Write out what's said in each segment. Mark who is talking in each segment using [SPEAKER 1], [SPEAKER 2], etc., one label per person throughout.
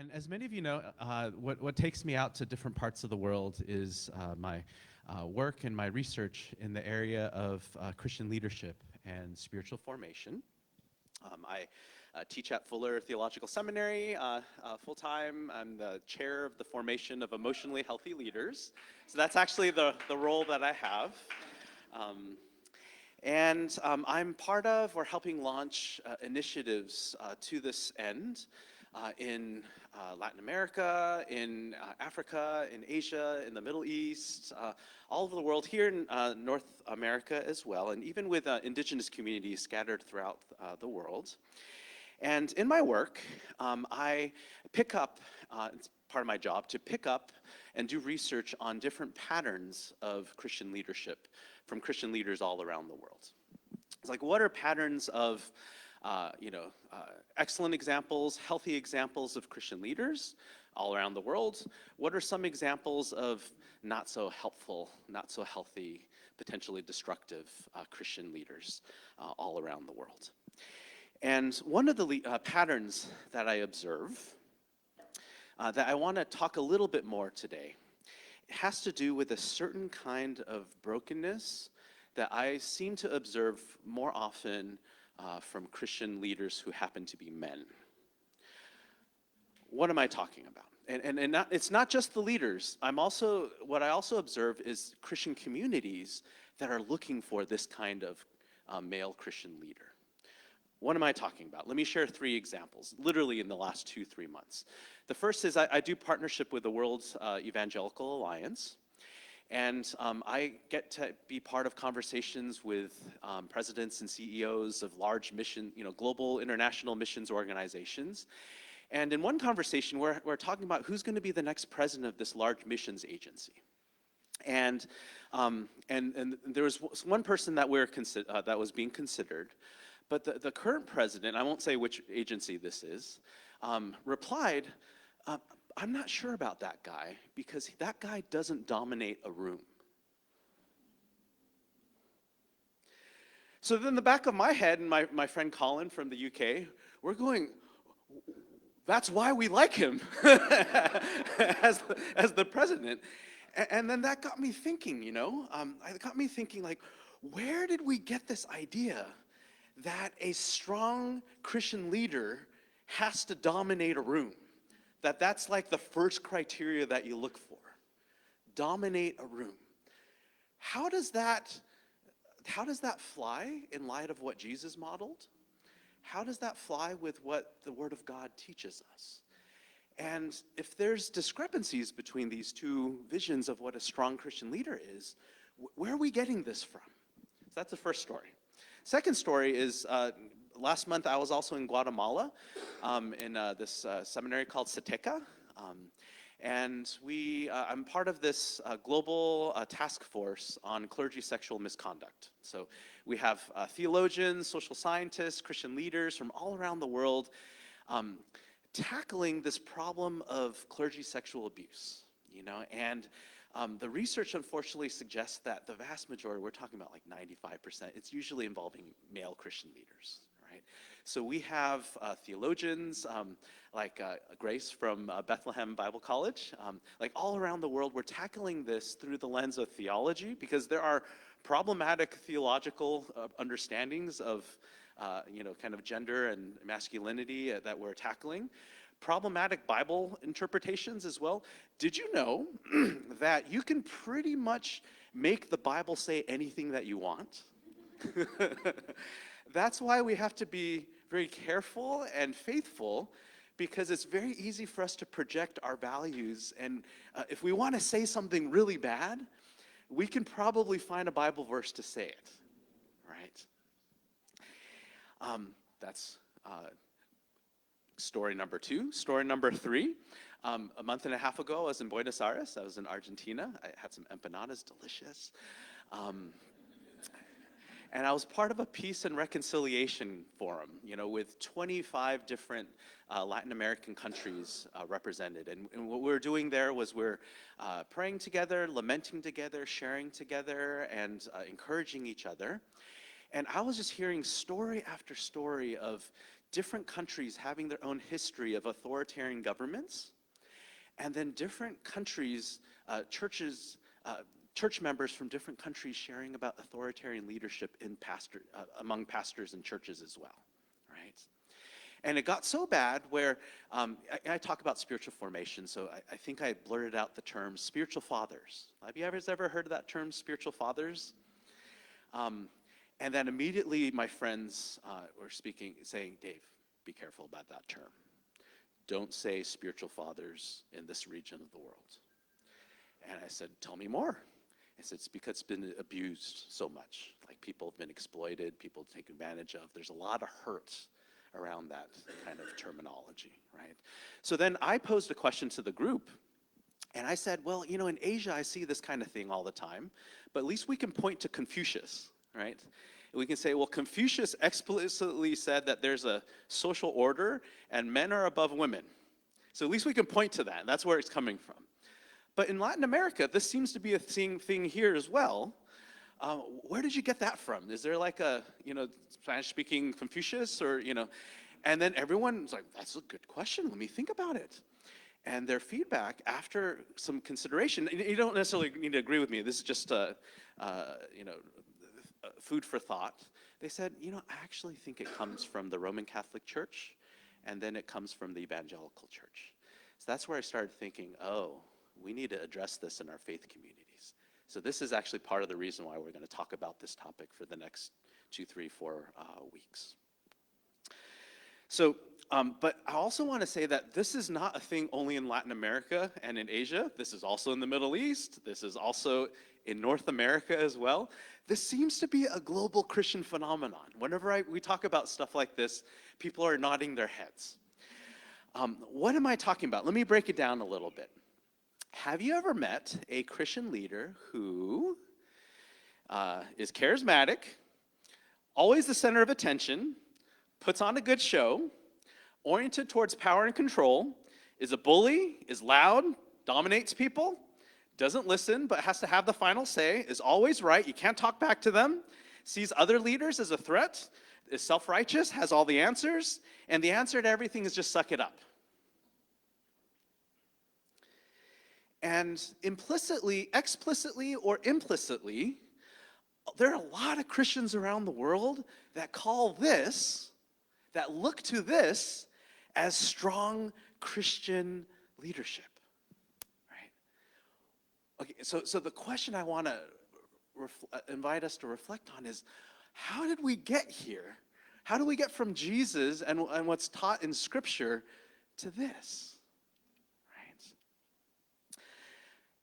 [SPEAKER 1] And as many of you know, what takes me out to different parts of the world is my work and my research in the area of Christian leadership and spiritual formation. I teach at Fuller Theological Seminary full-time. I'm the chair of the formation of emotionally healthy leaders. So that's actually the role that I have. I'm part of or helping launch initiatives to this end in Latin America, in Africa, in Asia, in the Middle East, all over the world, here in North America as well, and even with indigenous communities scattered throughout the world. And in my work, I pick up, it's part of my job, to pick up and do research on different patterns of Christian leadership from Christian leaders all around the world. It's like, what are patterns of excellent examples, healthy examples of Christian leaders all around the world? What are some examples of not so helpful, not so healthy, potentially destructive Christian leaders all around the world? And one of the patterns that I observe that I want to talk a little bit more today has to do with a certain kind of brokenness that I seem to observe more often from Christian leaders who happen to be men. What am I talking about? And it's not just the leaders. What I also observe is Christian communities that are looking for this kind of male Christian leader. What am I talking about? Let me share 3 examples, literally in the last 2-3 months. The first is I do partnership with the World Evangelical Alliance. And I get to be part of conversations with presidents and CEOs of large global international missions organizations. And in one conversation, we're talking about who's going to be the next president of this large missions agency. And there was one person that that was being considered, but the current president, I won't say which agency this is, replied, I'm not sure about that guy because that guy doesn't dominate a room. So then in the back of my head and my friend Colin from the UK, we're going, that's why we like him as the president. And then that got me thinking, it got me thinking, like, where did we get this idea that a strong Christian leader has to dominate a room? That's like the first criteria that you look for. Dominate a room. How does that fly in light of what Jesus modeled? How does that fly with what the Word of God teaches us? And if there's discrepancies between these two visions of what a strong Christian leader is, where are we getting this from? So that's the first story. Second story is last month I was also in Guatemala in this seminary called Sateca. I'm part of this global task force on clergy sexual misconduct. So we have theologians, social scientists, Christian leaders from all around the world tackling this problem of clergy sexual abuse, and the research unfortunately suggests that the vast majority, we're talking about like 95%, it's usually involving male Christian leaders, right? So we have theologians like Grace from Bethlehem Bible College, like all around the world, we're tackling this through the lens of theology because there are problematic theological understandings of kind of gender and masculinity that we're tackling. Problematic Bible interpretations as well. Did you know that you can pretty much make the Bible say anything that you want? That's why we have to be very careful and faithful, because it's very easy for us to project our values. And if we want to say something really bad, we can probably find a Bible verse to say it, right? That's story number 2. Story number 3, a month and a half ago, I was in Buenos Aires. I was in Argentina. I had some empanadas, delicious. And I was part of a peace and reconciliation forum, with 25 different Latin American countries represented. And what we were doing there was we're praying together, lamenting together, sharing together, and encouraging each other. And I was just hearing story after story of different countries having their own history of authoritarian governments, and then different countries, church members from different countries sharing about authoritarian leadership among pastors and churches as well, right? And it got so bad where I talk about spiritual formation, so I think I blurted out the term spiritual fathers. Have you ever heard of that term, spiritual fathers? And then immediately my friends were saying, Dave, be careful about that term. Don't say spiritual fathers in this region of the world. And I said, tell me more. I said, it's because it's been abused so much. Like people have been exploited, people taken advantage of. There's a lot of hurt around that kind of terminology, right? So then I posed a question to the group, and I said, well, in Asia I see this kind of thing all the time, but at least we can point to Confucius, right? We can say, well, Confucius explicitly said that there's a social order and men are above women. So at least we can point to that. That's where it's coming from. But in Latin America, this seems to be a thing here as well. Where did you get that from? Is there like a, Spanish-speaking Confucius or, and then everyone's like, that's a good question. Let me think about it. And their feedback after some consideration, you don't necessarily need to agree with me. This is just, food for thought. They said, I actually think it comes from the Roman Catholic Church, and then it comes from the evangelical church. So that's where I started thinking, we need to address this in our faith communities. So this is actually part of the reason why we're going to talk about this topic for the next 2, 3, 4 weeks. So, but I also want to say that this is not a thing only in Latin America and in Asia. This is also in the Middle East. This is also in North America as well. This seems to be a global Christian phenomenon. Whenever we talk about stuff like this, people are nodding their heads. What am I talking about? Let me break it down a little bit. Have you ever met a Christian leader who is charismatic, always the center of attention, puts on a good show, oriented towards power and control, is a bully, is loud, dominates people, doesn't listen but has to have the final say, is always right, you can't talk back to them, sees other leaders as a threat, is self-righteous, has all the answers, and the answer to everything is just suck it up? And implicitly, explicitly, or implicitly, there are a lot of Christians around the world that call this, that look to this as strong Christian leadership, right? Okay, so the question I want to invite us to reflect on is, how did we get here? How do we get from Jesus and what's taught in Scripture to this?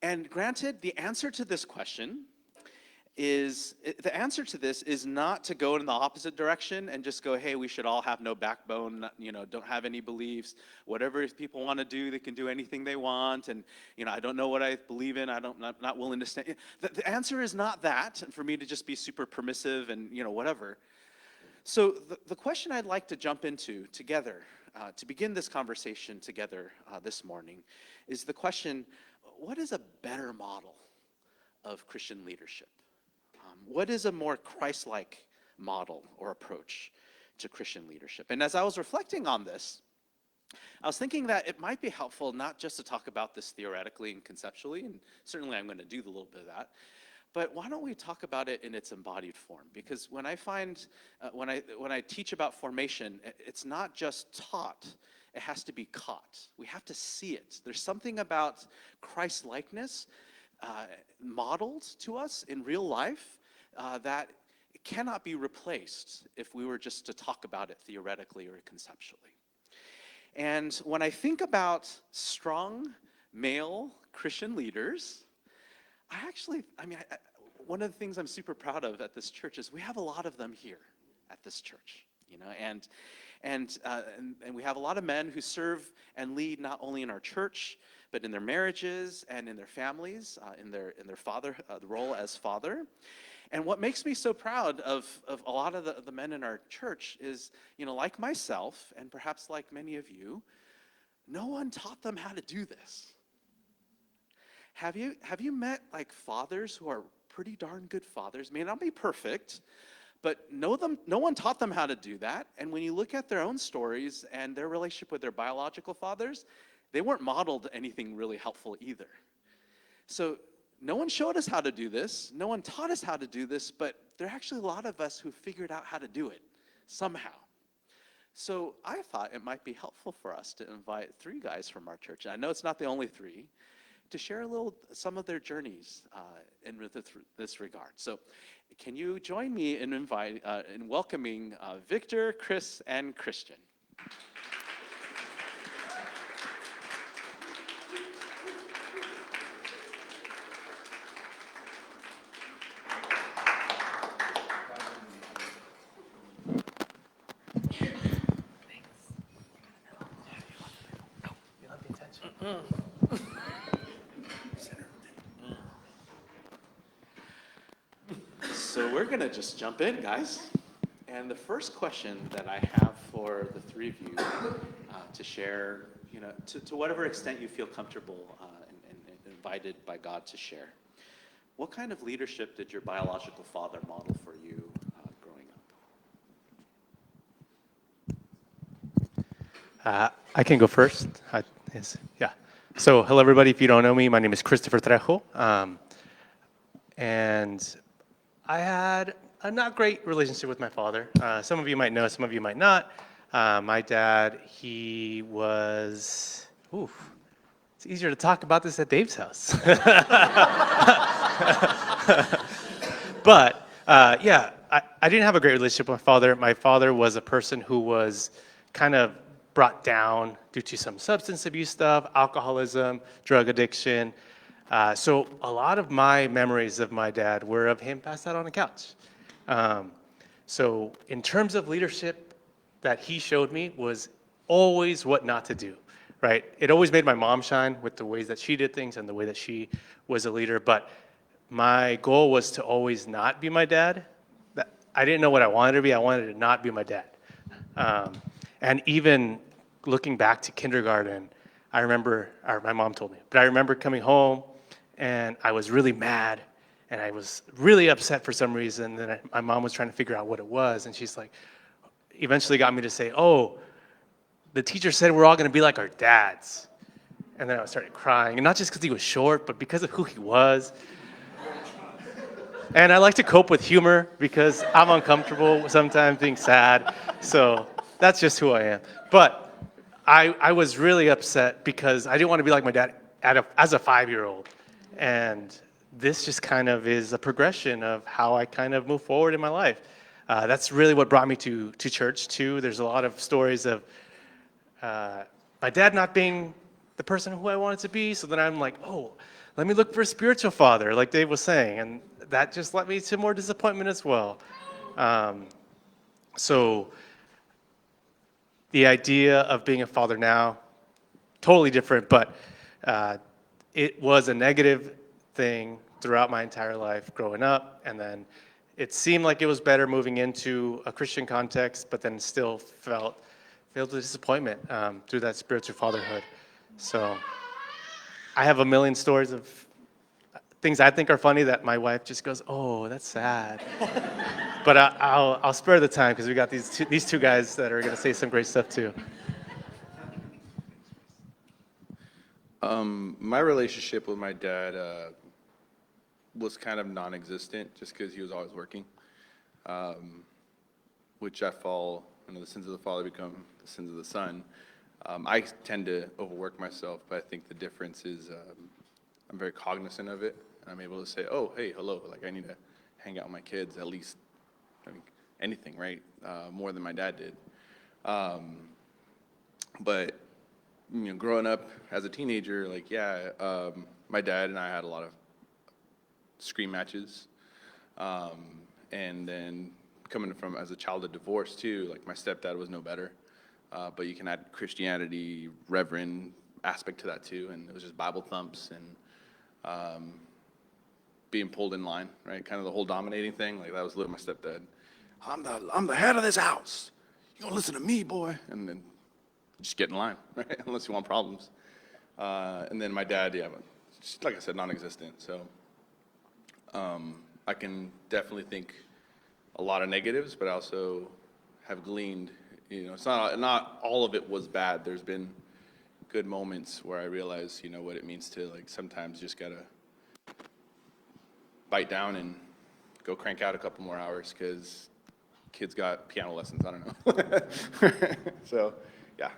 [SPEAKER 1] And granted, the answer to this is not to go in the opposite direction and just go, hey, we should all have no backbone, don't have any beliefs. Whatever people want to do, they can do anything they want. And, I don't know what I believe in. I'm not willing to stand. The answer is not that, and for me to just be super permissive and, whatever. So the question I'd like to jump into together, to begin this conversation together this morning, is the question, what is a better model of Christian leadership? What is a more Christ-like model or approach to Christian leadership? And as I was reflecting on this, I was thinking that it might be helpful not just to talk about this theoretically and conceptually, and certainly I'm going to do a little bit of that, but why don't we talk about it in its embodied form? Because when I find, when I teach about formation, it's not just taught, it has to be caught. We have to see it. There's something about Christ-likeness modeled to us in real life that cannot be replaced if we were just to talk about it theoretically or conceptually. And when I think about strong male Christian leaders, one of the things I'm super proud of at this church is we have a lot of them here at this church, and we have a lot of men who serve and lead not only in our church, but in their marriages and in their families, in their father, the role as father. And what makes me so proud of a lot of the men in our church is, like myself, and perhaps like many of you, no one taught them how to do this. Have you met like fathers who are pretty darn good fathers? May not be perfect, But no one taught them how to do that. And when you look at their own stories and their relationship with their biological fathers, they weren't modeled anything really helpful either. So no one showed us how to do this. No one taught us how to do this, but there are actually a lot of us who figured out how to do it somehow. So I thought it might be helpful for us to invite 3 guys from our church. I know it's not the only 3, to share some of their journeys in this regard. So can you join me in welcoming Victor, Chris, and Christian? So we're going to just jump in, guys. And the first question that I have for the 3 of you to share, to whatever extent you feel comfortable and invited by God to share, what kind of leadership did your biological father model for you growing
[SPEAKER 2] up? I can go first. Yeah. So hello, everybody. If you don't know me, my name is Christopher Trejo. And I had a not great relationship with my father. Some of you might know, some of you might not. My dad, he was, it's easier to talk about this at Dave's house. But yeah, I didn't have a great relationship with my father. My father was a person who was kind of brought down due to some substance abuse stuff, alcoholism, drug addiction. So a lot of my memories of my dad were of him passed out on the couch. So in terms of leadership that he showed me was always what not to do, right? It always made my mom shine with the ways that she did things and the way that she was a leader. But my goal was to always not be my dad. I didn't know what I wanted to be. I wanted to not be my dad. And even looking back to kindergarten, I remember, or my mom told me, but I remember coming home and I was really mad and I was really upset for some reason. And my mom was trying to figure out what it was. And she's like, eventually got me to say, the teacher said we're all going to be like our dads. And then I started crying. And not just because he was short, but because of who he was. And I like to cope with humor because I'm uncomfortable sometimes being sad. So that's just who I am. But I was really upset because I didn't want to be like my dad as a 5-year-old. And this just kind of is a progression of how I kind of move forward in my life. That's really what brought me to church, too. There's a lot of stories of my dad not being the person who I wanted to be. So then I'm like, let me look for a spiritual father, like Dave was saying. And that just led me to more disappointment as well. So the idea of being a father now, totally different, but it was a negative thing throughout my entire life growing up. And then it seemed like it was better moving into a Christian context, but then still felt with disappointment through that spiritual fatherhood. So I have a million stories of things I think are funny that my wife just goes, that's sad. But I'll spare the time because we got these two guys that are going to say some great stuff too.
[SPEAKER 3] My relationship with my dad was kind of non-existent just because he was always working, which I fall, the sins of the father become the sins of the son. I tend to overwork myself, but I think the difference is I'm very cognizant of it. I'm able to say, hey, hello, like I need to hang out with my kids at least, anything, right? More than my dad did. But growing up as a teenager, my dad and I had a lot of scream matches. And then coming from as a child of divorce too, like my stepdad was no better. But you can add Christianity, reverend aspect to that too. And it was just Bible thumps and being pulled in line, right? Kind of the whole dominating thing. Like that was literally my stepdad. I'm the head of this house. You gonna listen to me, boy? And then just get in line, right? Unless you want problems. And then my dad, just like I said, non-existent. So I can definitely think a lot of negatives, but I also have gleaned, it's not all of it was bad. There's been good moments where I realize, what it means to like sometimes just gotta bite down and go crank out a couple more hours because kids got piano lessons. I don't know. So, yeah,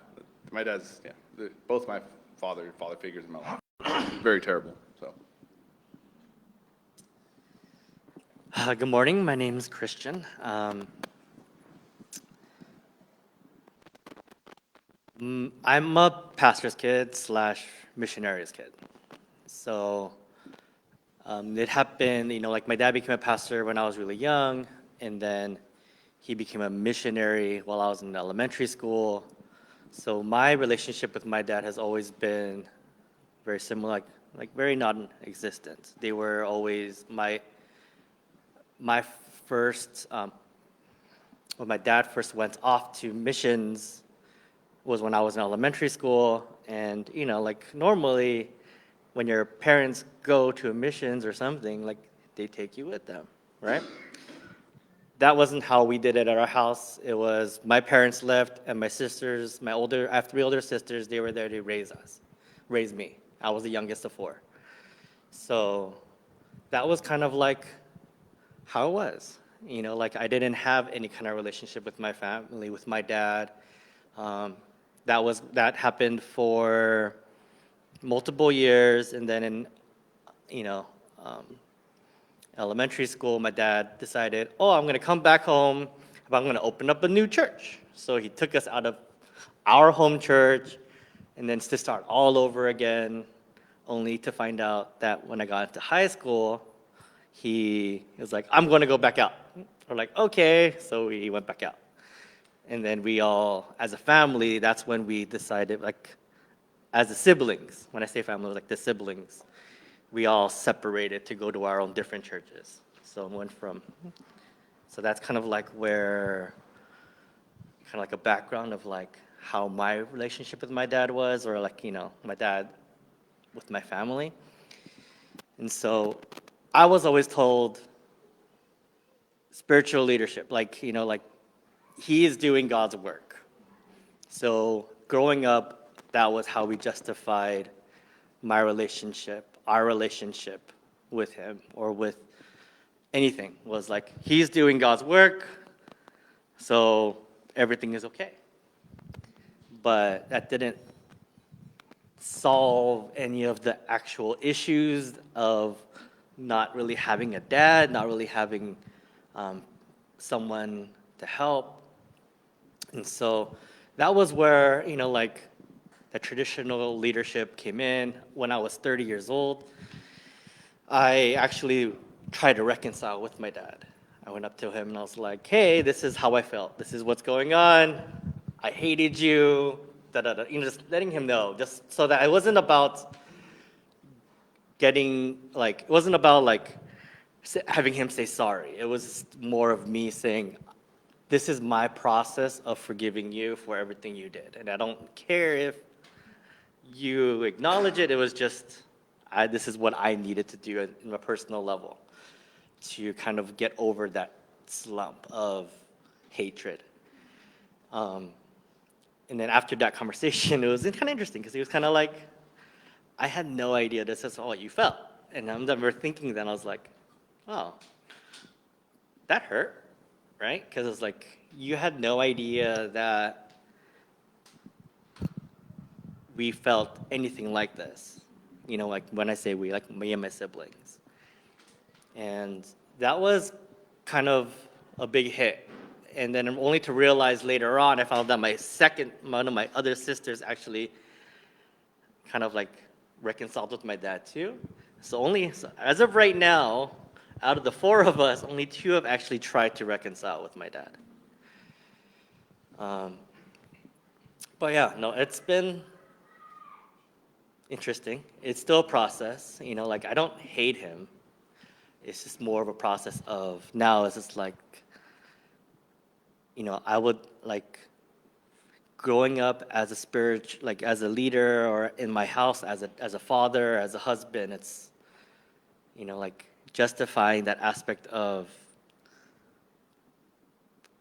[SPEAKER 3] my dad's both my father figures in my life. Very terrible. So.
[SPEAKER 4] Good morning. My name is Christian. I'm a pastor's kid slash missionary's kid. So it happened, like my dad became a pastor when I was really young, and then he became a missionary while I was in elementary school. So my relationship with my dad has always been very similar, like very non-existent. They were always my first, when my dad first went off to missions was when I was in elementary school. And, like normally when your parents go to missions or something, like they take you with them, right? That wasn't how we did it at our house. It was my parents left and my sisters, I have 3 older sisters, they were there to raise me. I was the youngest of 4. So that was kind of like how it was. Like I didn't have any kind of relationship with my family, with my dad. That happened for multiple years, and then in, um, elementary school, my dad decided, oh, I'm gonna come back home, but I'm gonna open up a new church. So he took us out of our home church, and then to start all over again, only to find out that when I got into high school, he was like, I'm going to go back out. We're like, okay. So we went back out. And then we all, as a family, that's when we decided, like, as the siblings, when I say family, like the siblings, we all separated to go to our own different churches. So that's kind of like where, kind of like a background of like how my relationship with my dad was, or like, my dad with my family. And so I was always told spiritual leadership, like, like he is doing God's work. So growing up, that was how we justified our relationship with him or with anything, was like, he's doing God's work, so everything is okay. But that didn't solve any of the actual issues of not really having a dad, not really having someone to help. And so that was where, like the traditional leadership came in. When I was 30 years old, I actually tried to reconcile with my dad. I went up to him and I was like, hey, this is how I felt. This is what's going on. I hated you. Da, da, da. Just letting him know, just so that it wasn't about it wasn't about like having him say sorry. It was more of me saying, this is my process of forgiving you for everything you did. And I don't care if you acknowledge it. It was just, this is what I needed to do in a personal level to kind of get over that slump of hatred. And then after that conversation, it was kind of interesting because he was kind of like, I had no idea this is all you felt. And I remember thinking then, I was like, oh, that hurt, right? Because it's like, you had no idea that we felt anything like this. Like when I say we, like me and my siblings. And that was kind of a big hit. And then only to realize later on, I found that one of my other sisters actually kind of like reconciled with my dad too. So as of right now, out of the 4 of us, only 2 have actually tried to reconcile with my dad. But yeah, no, it's been interesting. It's still a process, like I don't hate him. It's just more of a process of now it's just like, I would like growing up as as a leader or in my house as a father, as a husband, it's, like justifying that aspect of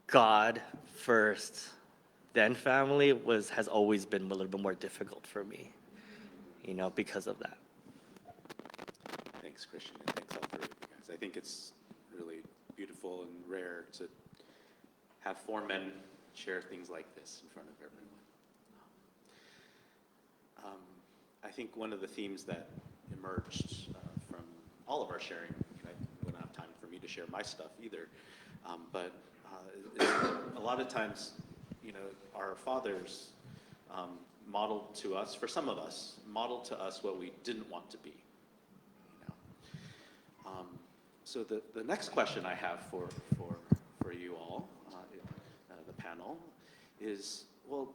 [SPEAKER 4] God first, then family has always been a little bit more difficult for me, because of that.
[SPEAKER 1] Thanks, Christian, and thanks all for you guys. I think it's really beautiful and rare to have four men share things like this in front of everyone. I think one of the themes that emerged from all of our sharing, and I don't have time for me to share my stuff either, but a lot of times, our fathers modeled to us, for some of us, modeled to us what we didn't want to be. So the next question I have for you all, the panel, is, well,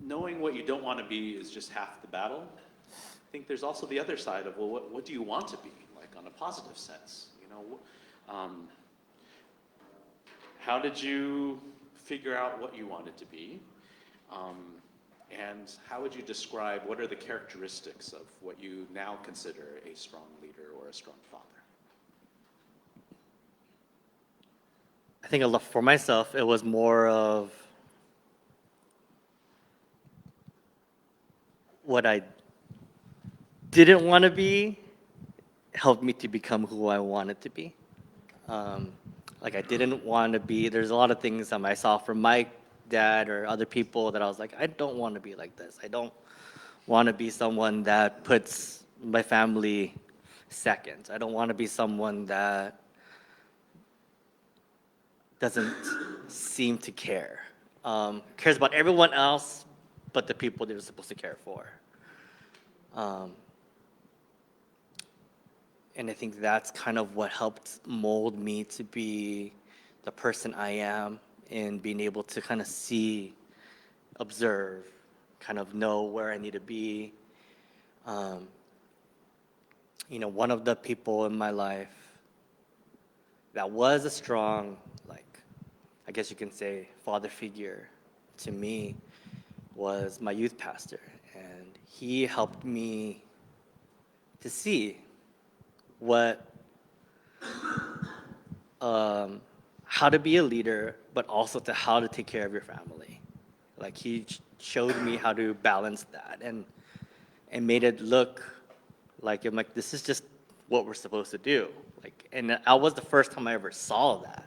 [SPEAKER 1] knowing what you don't want to be is just half the battle. I think there's also the other side of, well, what do you want to be, like on a positive sense? How did you figure out what you wanted to be? And how would you describe, what are the characteristics of what you now consider a strong leader or a strong father?
[SPEAKER 4] I think for myself, it was more of what I didn't want to be helped me to become who I wanted to be. Like I didn't want to be, there's a lot of things I saw from my dad or other people that I was like, I don't want to be like this. I don't want to be someone that puts my family second. I don't want to be someone that doesn't seem to care. Cares about everyone else but the people they're supposed to care for. And I think that's kind of what helped mold me to be the person I am, and being able to kind of see, observe, kind of know where I need to be. One of the people in my life that was a strong, I guess you can say, father figure to me was my youth pastor. And he helped me to see how to be a leader, but also to how to take care of your family. Like he showed me how to balance that and made it look like this is just what we're supposed to do. And that was the first time I ever saw that.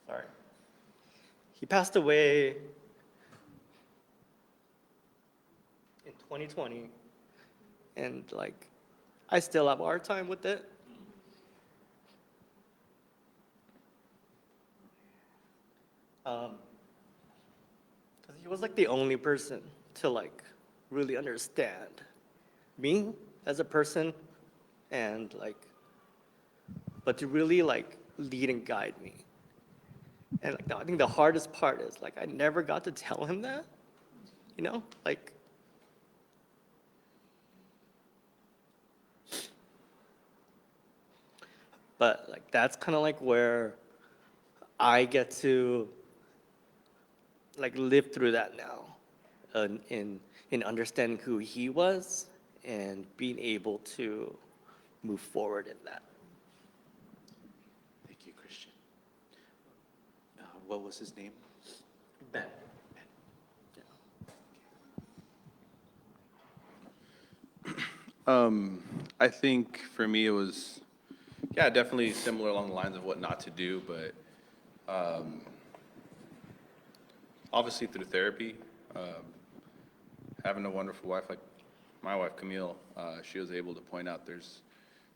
[SPEAKER 4] Sorry. He passed away in 2020, and I still have a hard time with it. Because he was the only person to really understand me as a person, and but to really lead and guide me. And I think the hardest part is I never got to tell him that, but that's kind of where I get to live through that now, in understanding who he was and being able to move forward in that.
[SPEAKER 1] Thank you, Christian. What was his name?
[SPEAKER 4] Ben.
[SPEAKER 3] I think for me it was, definitely similar along the lines of what not to do, but obviously through therapy, having a wonderful wife like my wife Camille, she was able to point out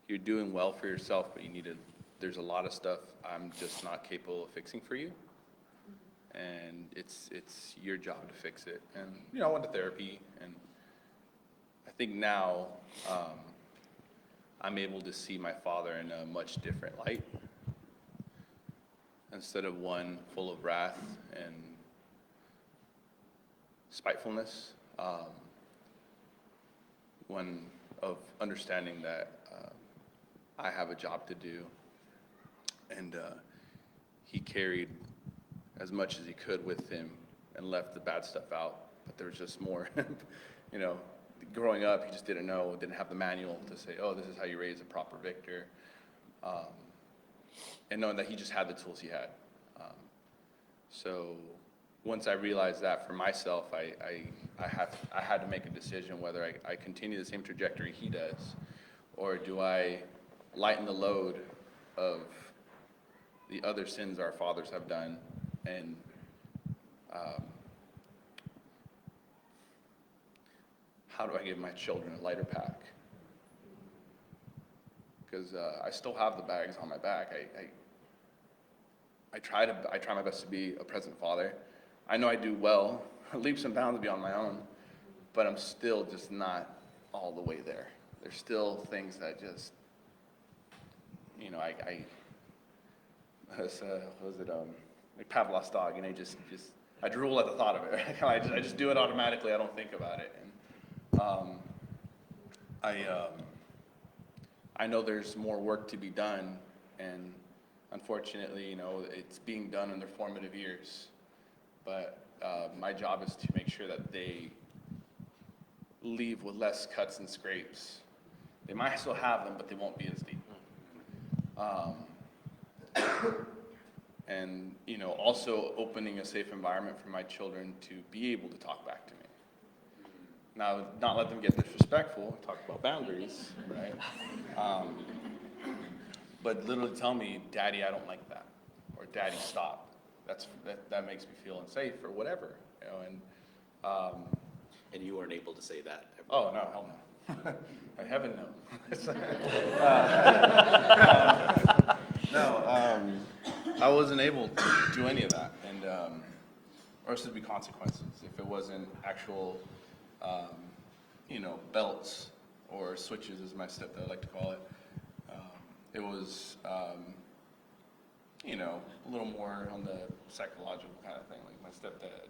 [SPEAKER 3] you're doing well for yourself, but there's a lot of stuff I'm just not capable of fixing for you, and it's your job to fix it. And I went to therapy, and I think now I'm able to see my father in a much different light, instead of one full of wrath and spitefulness, one of understanding that I have a job to do, and he carried as much as he could with him and left the bad stuff out. But there was just more, you know, growing up, he just didn't know, didn't have the manual to say, oh, this is how you raise a proper victor. And knowing that he just had the tools he had. So once I realized that for myself, I had to make a decision whether I continue the same trajectory he does, or do I lighten the load of the other sins our fathers have done, and how do I give my children a lighter pack? Because I still have the bags on my back. I try my best to be a present father. I know I do well, leaps and bounds beyond my own, but I'm still just not all the way there. There's still things that just, you know, like Pavlov's dog, you know, just I drool at the thought of it. I just do it automatically. I don't think about it. And I know there's more work to be done, and unfortunately, you know, it's being done in their formative years. But my job is to make sure that they leave with less cuts and scrapes. They might still have them, but they won't be as deep. And, you know, also opening a safe environment for my children to be able to talk back to me. Now, not let them get disrespectful, talk about boundaries, right? But literally tell me, Daddy, I don't like that, or Daddy, stop. That makes me feel unsafe, or whatever, you know.
[SPEAKER 1] And you weren't able to say that.
[SPEAKER 3] Oh no, hell no. I haven't known. I wasn't able to do any of that, and or else there'd be consequences if it wasn't actual, you know, belts or switches, as my stepdad liked to call it. It was, you know, a little more on the psychological kind of thing, like my stepdad.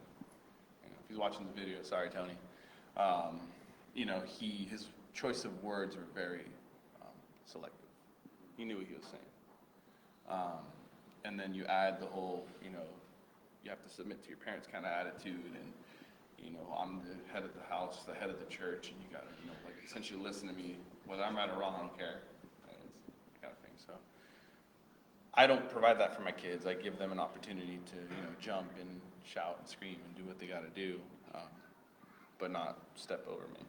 [SPEAKER 3] You know, if he's watching the video, sorry, Tony. You know, his choice of words were very selective. He knew what he was saying. And then you add the whole, you know, you have to submit to your parents kind of attitude, and, you know, I'm the head of the house, the head of the church, and you got to, you know, like, essentially listen to me. Whether I'm right or wrong, I don't care. It's kind of thing. So I don't provide that for my kids. I give them an opportunity to, you know, jump and shout and scream and do what they got to do, but not step over me.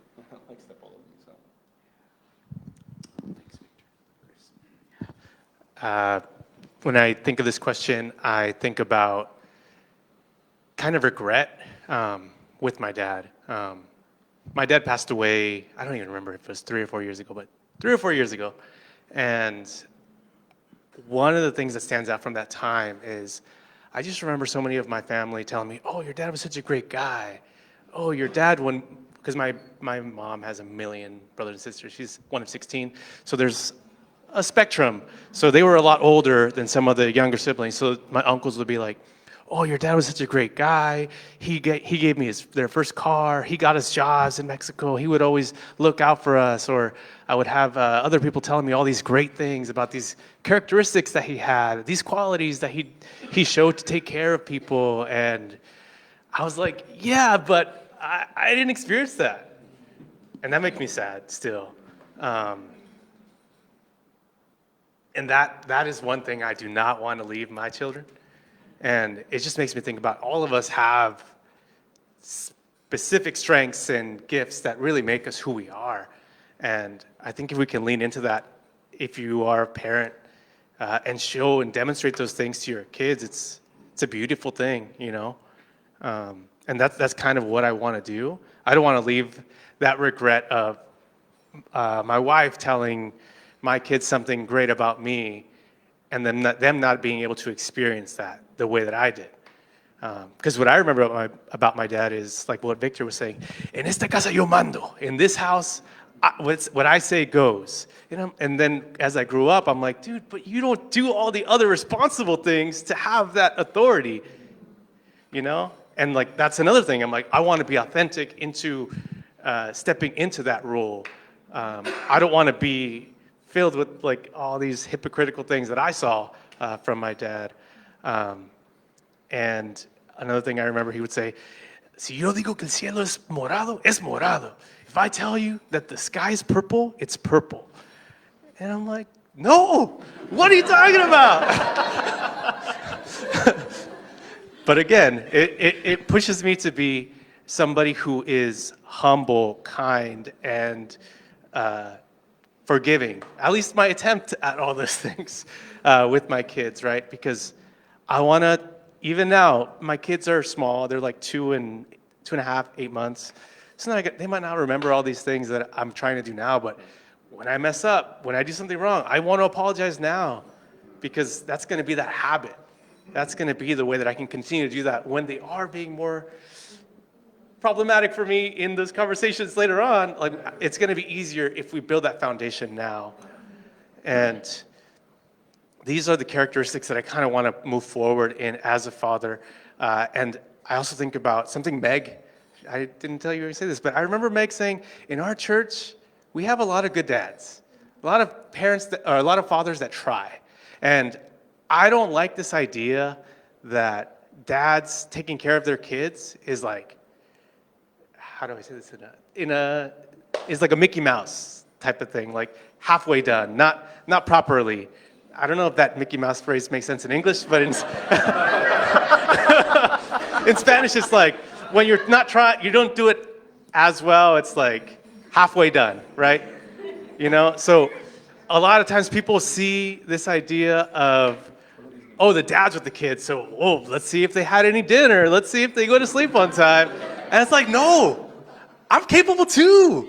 [SPEAKER 3] Like step all over me. So.
[SPEAKER 1] Thanks, Victor.
[SPEAKER 2] When I think of this question, I think about kind of regret with my dad. My dad passed away, I don't even remember if it was 3 or 4 years ago, but 3 or 4 years ago. And one of the things that stands out from that time is I just remember so many of my family telling me, oh, your dad was such a great guy. Oh, your dad, because my mom has 1 million brothers and sisters. She's one of 16. So there's a spectrum. So they were a lot older than some of the younger siblings. So my uncles would be like, oh, your dad was such a great guy. He gave me their first car. He got us jobs in Mexico. He would always look out for us. Or I would have other people telling me all these great things about these characteristics that he had, these qualities that he showed to take care of people. And I was like, yeah, but I didn't experience that. And that makes me sad still. And that is one thing I do not want to leave my children. And it just makes me think about all of us have specific strengths and gifts that really make us who we are. And I think if we can lean into that, if you are a parent, and show and demonstrate those things to your kids, it's a beautiful thing, you know? And that's kind of what I want to do. I don't want to leave that regret of my wife telling my kids something great about me, and them not being able to experience that the way that I did. Because what I remember about my dad is like what Victor was saying. En esta casa yo mando. In this house, what I say goes. You know. And then as I grew up, I'm like, dude, but you don't do all the other responsible things to have that authority. You know. And like that's another thing. I'm like, I want to be authentic into stepping into that role. I don't want to be filled with like all these hypocritical things that I saw from my dad. And another thing I remember he would say, si yo digo que el cielo es morado. If I tell you that the sky is purple, it's purple. And I'm like, no, what are you talking about? But again, it pushes me to be somebody who is humble, kind, and forgiving. At least my attempt at all those things with my kids, right? Because I want to, even now, my kids are small. They're like 2.5, 8 months. So they might not remember all these things that I'm trying to do now, but when I mess up, when I do something wrong, I want to apologize now because that's going to be that habit. That's going to be the way that I can continue to do that when they are being more problematic for me in those conversations later on. Like, it's going to be easier if we build that foundation now. And these are the characteristics that I kind of want to move forward in as a father. And I also think about something Meg, I didn't tell you to say this, but I remember Meg saying, in our church, we have a lot of good dads, a lot of parents, or a lot of fathers that try. And I don't like this idea that dads taking care of their kids is like, how do I say this is like a Mickey Mouse type of thing, like halfway done, not properly. I don't know if that Mickey Mouse phrase makes sense in English, but in Spanish, it's like when you're not trying, you don't do it as well. It's like halfway done, right? You know, so a lot of times people see this idea of, oh, the dad's with the kids, so let's see if they had any dinner. Let's see if they go to sleep on time. And it's like, no, I'm capable too.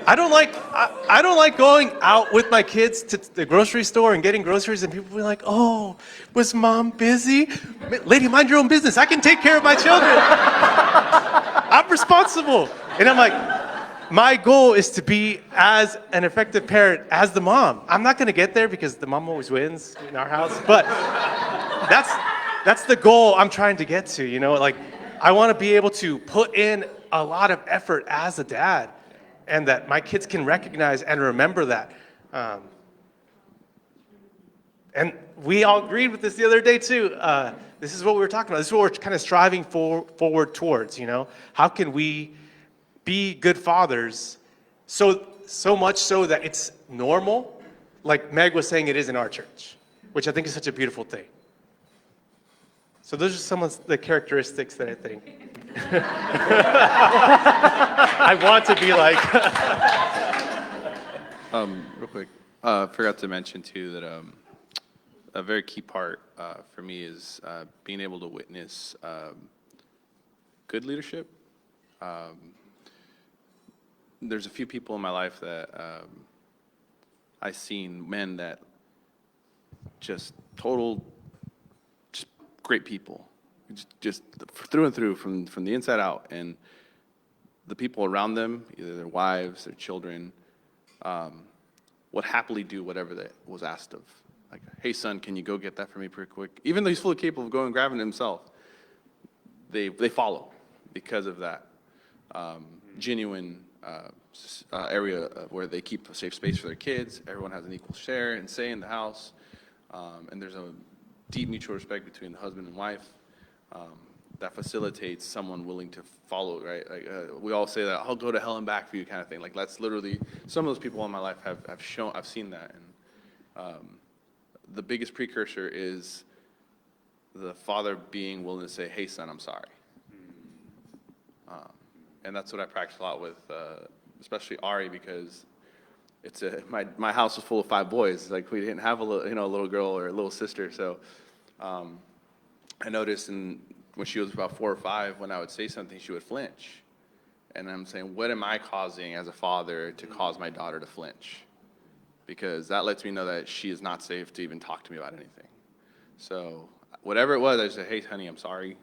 [SPEAKER 2] I don't like going out with my kids to the grocery store and getting groceries and people be like, oh, was mom busy? Lady, mind your own business. I can take care of my children. I'm responsible. And I'm like, my goal is to be as an effective parent as the mom. I'm not going to get there because the mom always wins in our house, but that's the goal I'm trying to get to, you know? Like, I want to be able to put in a lot of effort as a dad and that my kids can recognize and remember that. And we all agreed with this the other day too. This is what we were talking about. This is what we're kind of striving forward towards, you know? How can we be good fathers so much so that it's normal, like Meg was saying it is in our church, which I think is such a beautiful thing. So those are some of the characteristics that I think I want to be like.
[SPEAKER 3] Real quick, forgot to mention too that a very key part for me is being able to witness good leadership. There's a few people in my life that I've seen men that just great people, just through and through, from the inside out, and the people around them, either their wives, their children, would happily do whatever that was asked of. Like, hey son, can you go get that for me pretty quick? Even though he's fully capable of going and grabbing it himself, they follow because of that genuine area where they keep a safe space for their kids. Everyone has an equal share and say in the house, and there's a deep mutual respect between the husband and wife that facilitates someone willing to follow, right? Like we all say that, I'll go to hell and back for you kind of thing. Like, that's literally, some of those people in my life I've seen that. And the biggest precursor is the father being willing to say, hey son, I'm sorry. And that's what I practice a lot with, especially Ari, because it's my house was full of 5 boys. Like, we didn't have a little girl or a little sister. So I noticed when she was about 4 or 5, when I would say something, she would flinch. And I'm saying, what am I causing as a father to cause my daughter to flinch? Because that lets me know that she is not safe to even talk to me about anything. So whatever it was, I said, hey honey, I'm sorry.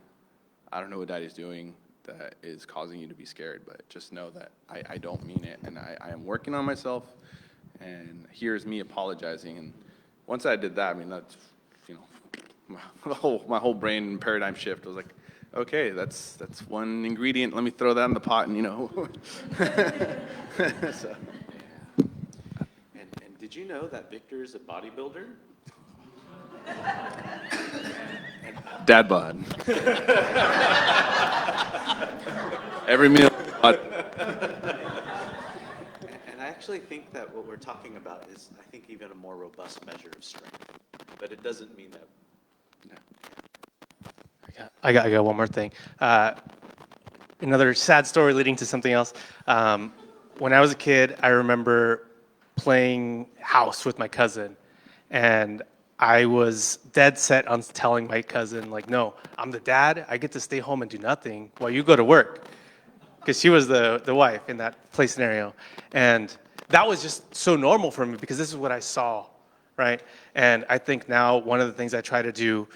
[SPEAKER 3] I don't know what daddy's doing that is causing you to be scared, but just know that I don't mean it, and I am working on myself, and here's me apologizing. And once I did that, I mean, that's, my whole brain paradigm shift. I was like, okay, that's one ingredient, let me throw that in the pot, and so.
[SPEAKER 1] And did you know that Victor is a bodybuilder?
[SPEAKER 3] Dad bod. Every meal.
[SPEAKER 1] And I actually think that what we're talking about is, I think, even a more robust measure of strength. But it doesn't mean that.
[SPEAKER 2] I got one more thing. Another sad story leading to something else. When I was a kid, I remember playing house with my cousin, and I was dead set on telling my cousin, like, no, I'm the dad. I get to stay home and do nothing while you go to work, because she was the wife in that play scenario. And that was just so normal for me because this is what I saw, right? And I think now one of the things I try to do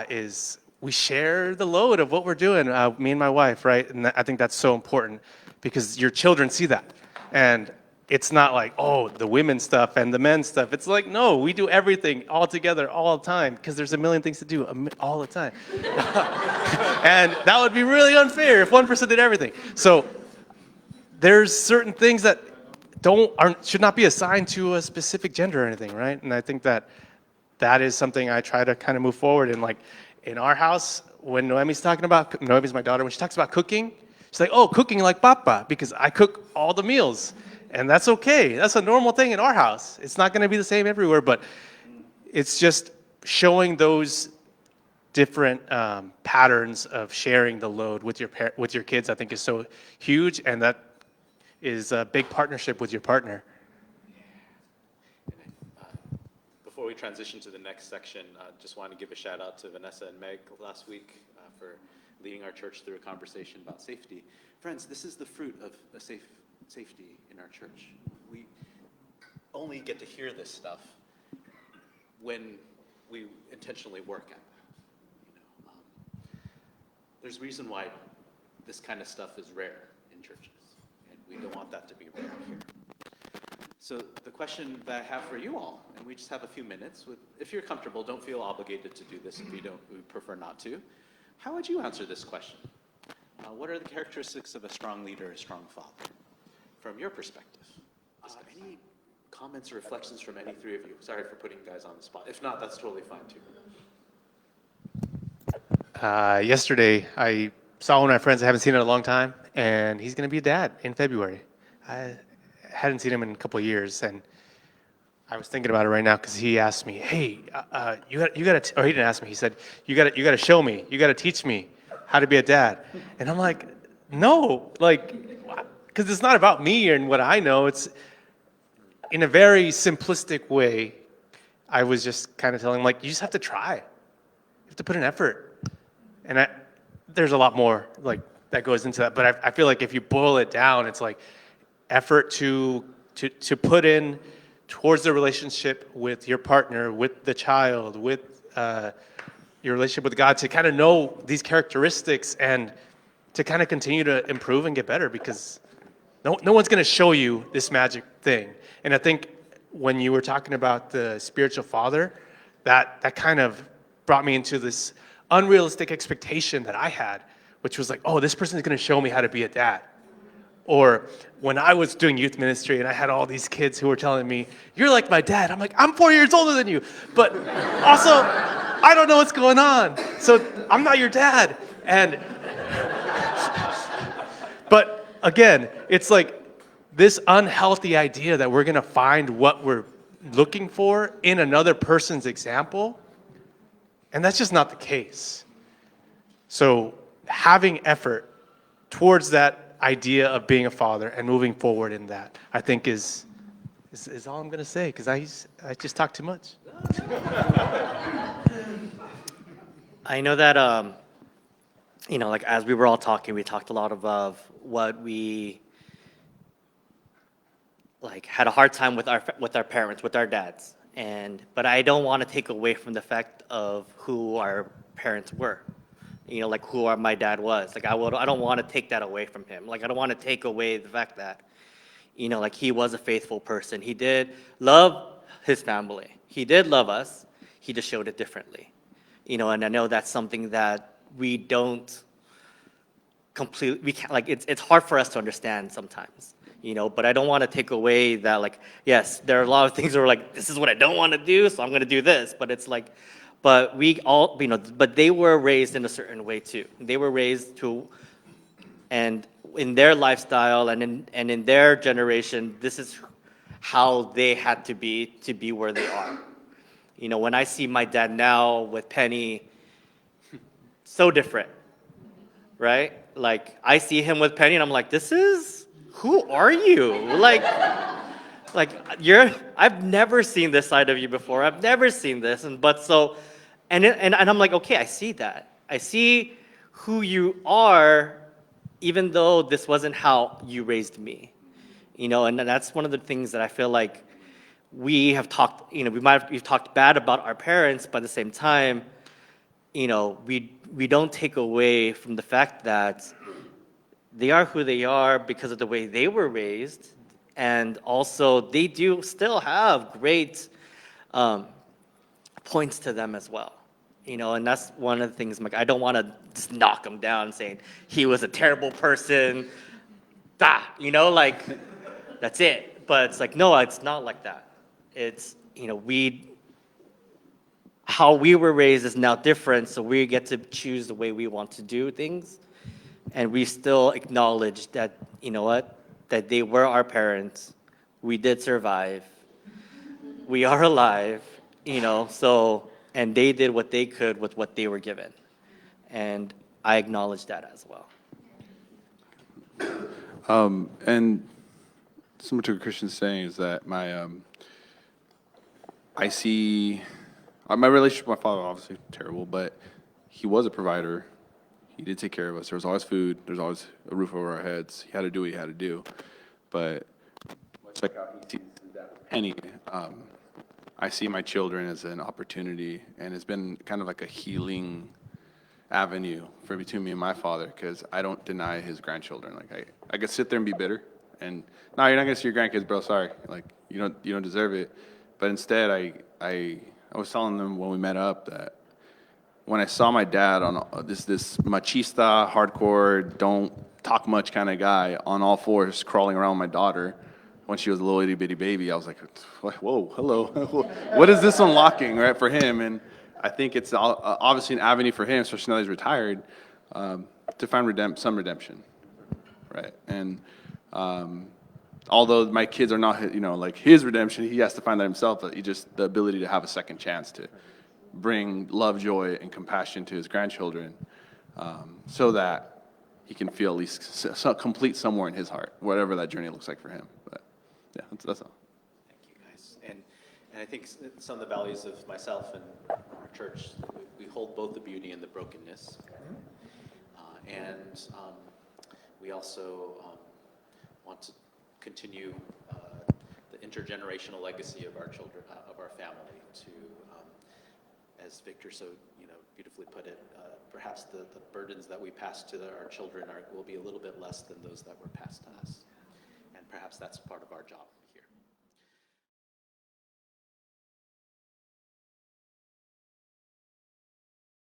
[SPEAKER 2] is we share the load of what we're doing, me and my wife, right? And I think that's so important because your children see that. And it's not like, oh, the women's stuff and the men's stuff. It's like, no, we do everything all together all the time because there's a million things to do all the time. And that would be really unfair if one person did everything. So there's certain things that should not be assigned to a specific gender or anything, right? And I think that is something I try to kind of move forward in. Like in our house, when Noemi's my daughter, when she talks about cooking, she's like, oh, cooking like papa, because I cook all the meals. And that's okay. That's a normal thing in our house. It's not going to be the same everywhere, but it's just showing those different patterns of sharing the load with your kids, I think, is so huge, and that is a big partnership with your partner.
[SPEAKER 1] Before we transition to the next section, just want to give a shout out to Vanessa and Meg last week for leading our church through a conversation about safety. Friends, this is the fruit of a safety in our church. We only get to hear this stuff when we intentionally work at it. There's a reason why this kind of stuff is rare in churches, and we don't want that to be rare here. So the question that I have for you all, and we just have a few minutes, if you're comfortable, don't feel obligated to do this if you don't, we prefer not to. How would you answer this question? What are the characteristics of a strong leader, a strong father, from your perspective? Any comments or reflections from any three of you? Sorry for putting you guys on the spot. If not, that's totally fine too.
[SPEAKER 2] Yesterday, I saw one of my friends I haven't seen in a long time, and he's going to be a dad in February. I hadn't seen him in a couple of years, and I was thinking about it right now because he asked me, "Hey, you got to," or he didn't ask me. He said, "You got to show me. You got to teach me how to be a dad." And I'm like, "No, like, because it's not about me and what I know. It's in a very simplistic way." I was just kind of telling him, like, you just have to try. You have to put in effort. And there's a lot more like that goes into that. But I feel like if you boil it down, it's like effort to put in towards the relationship with your partner, with the child, with your relationship with God, to kind of know these characteristics and to kind of continue to improve and get better, because no one's going to show you this magic thing. And I think when you were talking about the spiritual father, that kind of brought me into this unrealistic expectation that I had, which was like, oh, this person is going to show me how to be a dad. Or when I was doing youth ministry and I had all these kids who were telling me, you're like my dad. I'm like, I'm 4 years older than you. But also, I don't know what's going on. So I'm not your dad. But again, it's like this unhealthy idea that we're going to find what we're looking for in another person's example. And that's just not the case. So having effort towards that idea of being a father and moving forward in that, I think is all I'm going to say, because I just talk too much.
[SPEAKER 4] I know that, like as we were all talking, we talked a lot about what we like had a hard time with our parents, with our dads, but I don't want to take away from the fact of who our parents were. Like who my dad was. Like I don't want to take that away from him. Like I don't want to take away the fact that, like he was a faithful person. He did love his family. He did love us. He just showed it differently. And I know that's something that we don't we can't, like it's hard for us to understand sometimes. But I don't want to take away that, like, yes, there are a lot of things where like, this is what I don't want to do, so I'm going to do this. But it's like, but we all, but they were raised in a certain way too. They were raised to, and in their lifestyle and in their generation, this is how they had to be where they are. When I see my dad now with Penny, so different, right? Like I see him with Penny, and I'm like, who are you? Like I've never seen this side of you before. I've never seen this, and I'm like, okay, I see that. I see who you are, even though this wasn't how you raised me. And that's one of the things that I feel like we have talked. We've talked bad about our parents, but at the same time, we don't take away from the fact that they are who they are because of the way they were raised, and also they do still have great points to them as well. And that's one of the things. Like, I don't want to just knock him down saying he was a terrible person. Like that's it. But it's like, no, it's not like that. It's how we were raised is now different, so we get to choose the way we want to do things, and we still acknowledge that that they were our parents. We did survive. We are alive. So, and they did what they could with what they were given, and I acknowledge that as well.
[SPEAKER 3] And similar to what Christian's saying is that I see my relationship with my father, obviously terrible, but he was a provider. He did take care of us. There was always food. There was always a roof over our heads. He had to do what he had to do. But much like how he sees that with Penny, I see my children as an opportunity, and it's been kind of like a healing avenue for between me and my father, because I don't deny his grandchildren. Like I could sit there and be bitter, and no, you're not gonna see your grandkids, bro. Sorry, like you don't deserve it. But instead, I was telling them when we met up that when I saw my dad on this machista, hardcore, don't talk much kind of guy on all fours crawling around my daughter when she was a little itty bitty baby, I was like, whoa, hello, what is this unlocking, right, for him? And I think it's obviously an avenue for him, especially now he's retired, to find some redemption, right? And although my kids are not, like his redemption, he has to find that himself. But the ability to have a second chance to bring love, joy, and compassion to his grandchildren, so that he can feel at least complete somewhere in his heart, whatever that journey looks like for him. But yeah, that's all.
[SPEAKER 1] Thank you, guys. And I think some of the values of myself and our church, we hold both the beauty and the brokenness. And we also want to continue the intergenerational legacy of our children, of our family, to, as Victor so beautifully put it, perhaps the burdens that we pass to our children will be a little bit less than those that were passed to us. And perhaps that's part of our job.